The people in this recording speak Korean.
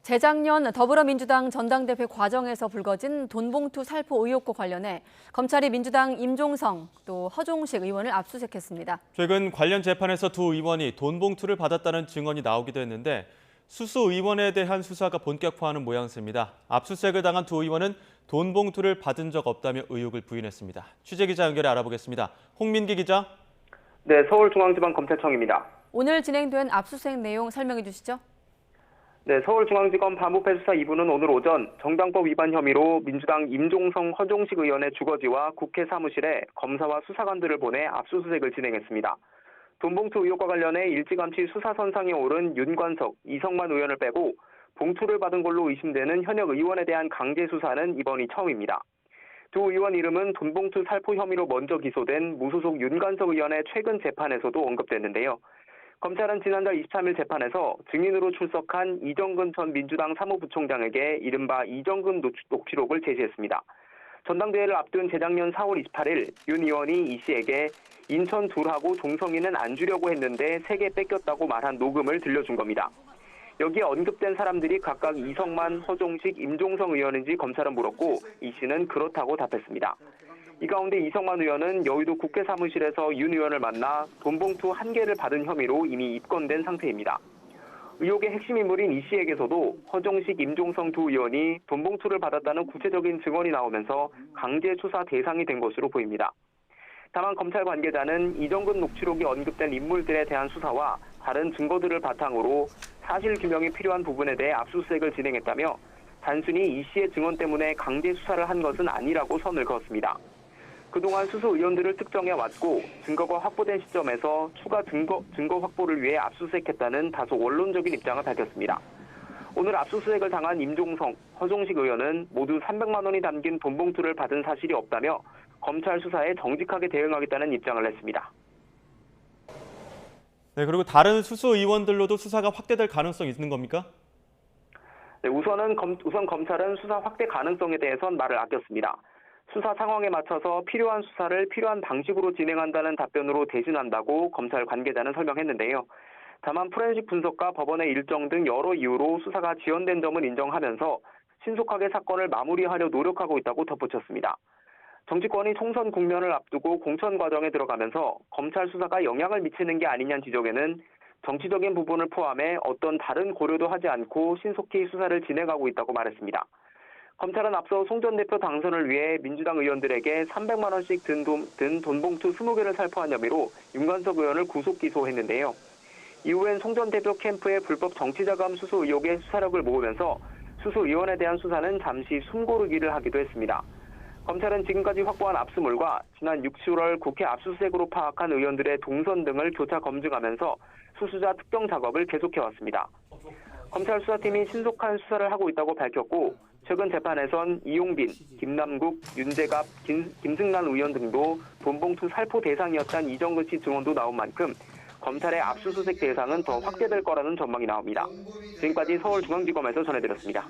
재작년 더불어민주당 전당대회 과정에서 불거진 돈봉투 살포 의혹과 관련해 검찰이 민주당 임종성 또 허종식 의원을 압수수색했습니다. 최근 관련 재판에서 두 의원이 돈봉투를 받았다는 증언이 나오기도 했는데 수수 의원에 대한 수사가 본격화하는 모양새입니다. 압수수색을 당한 두 의원은 돈봉투를 받은 적 없다며 의혹을 부인했습니다. 취재기자 연결해 알아보겠습니다. 홍민기 기자. 네, 서울중앙지방검찰청입니다. 오늘 진행된 압수수색 내용 설명해 주시죠. 네, 서울중앙지검 반부패 수사 2부는 오늘 오전 정당법 위반 혐의로 민주당 임종성, 허종식 의원의 주거지와 국회 사무실에 검사와 수사관들을 보내 압수수색을 진행했습니다. 돈봉투 의혹과 관련해 일찌감치 수사선상에 오른 윤관석, 이성만 의원을 빼고 봉투를 받은 걸로 의심되는 현역 의원에 대한 강제 수사는 이번이 처음입니다. 두 의원 이름은 돈봉투 살포 혐의로 먼저 기소된 무소속 윤관석 의원의 최근 재판에서도 언급됐는데요. 검찰은 지난달 23일 재판에서 증인으로 출석한 이정근 전 민주당 사무부총장에게 이른바 이정근 녹취록을 제시했습니다. 전당대회를 앞둔 재작년 4월 28일 윤 의원이 이 씨에게 인천 둘하고 종성이는 안 주려고 했는데 3개 뺏겼다고 말한 녹음을 들려준 겁니다. 여기에 언급된 사람들이 각각 이성만, 허종식, 임종성 의원인지 검찰은 물었고 이 씨는 그렇다고 답했습니다. 이 가운데 이성만 의원은 여의도 국회 사무실에서 윤 의원을 만나 돈봉투 1개를 받은 혐의로 이미 입건된 상태입니다. 의혹의 핵심 인물인 이 씨에게서도 허종식, 임종성 두 의원이 돈봉투를 받았다는 구체적인 증언이 나오면서 강제 수사 대상이 된 것으로 보입니다. 다만 검찰 관계자는 이정근 녹취록이 언급된 인물들에 대한 수사와 다른 증거들을 바탕으로 사실 규명이 필요한 부분에 대해 압수수색을 진행했다며 단순히 이 씨의 증언 때문에 강제 수사를 한 것은 아니라고 선을 그었습니다. 그동안 수수 의원들을 특정해왔고 증거가 확보된 시점에서 추가 증거 확보를 위해 압수수색했다는 다소 원론적인 입장을 밝혔습니다. 오늘 압수수색을 당한 임종성, 허종식 의원은 모두 300만 원이 담긴 돈봉투를 받은 사실이 없다며 검찰 수사에 정직하게 대응하겠다는 입장을 냈습니다. 네, 그리고 다른 수수 의원들로도 수사가 확대될 가능성이 있는 겁니까? 네, 우선 검찰은 수사 확대 가능성에 대해선 말을 아꼈습니다. 수사 상황에 맞춰서 필요한 수사를 필요한 방식으로 진행한다는 답변으로 대신한다고 검찰 관계자는 설명했는데요. 다만 포렌식 분석과 법원의 일정 등 여러 이유로 수사가 지연된 점을 인정하면서 신속하게 사건을 마무리하려 노력하고 있다고 덧붙였습니다. 정치권이 총선 국면을 앞두고 공천 과정에 들어가면서 검찰 수사가 영향을 미치는 게 아니냐는 지적에는 정치적인 부분을 포함해 어떤 다른 고려도 하지 않고 신속히 수사를 진행하고 있다고 말했습니다. 검찰은 앞서 송 전 대표 당선을 위해 민주당 의원들에게 300만 원씩 든 돈봉투 20개를 살포한 혐의로 윤관석 의원을 구속 기소했는데요. 이후엔 송 전 대표 캠프의 불법 정치자금 수수 의혹에 수사력을 모으면서 수수 의원에 대한 수사는 잠시 숨고르기를 하기도 했습니다. 검찰은 지금까지 확보한 압수물과 지난 6, 7월 국회 압수수색으로 파악한 의원들의 동선 등을 교차 검증하면서 수수자 특정 작업을 계속해왔습니다. 검찰 수사팀이 신속한 수사를 하고 있다고 밝혔고 최근 재판에선 이용빈, 김남국, 윤재갑, 김승란 의원 등도 돈봉투 살포 대상이었다는 이정근 씨 증언도 나온 만큼 검찰의 압수수색 대상은 더 확대될 거라는 전망이 나옵니다. 지금까지 서울중앙지검에서 전해드렸습니다.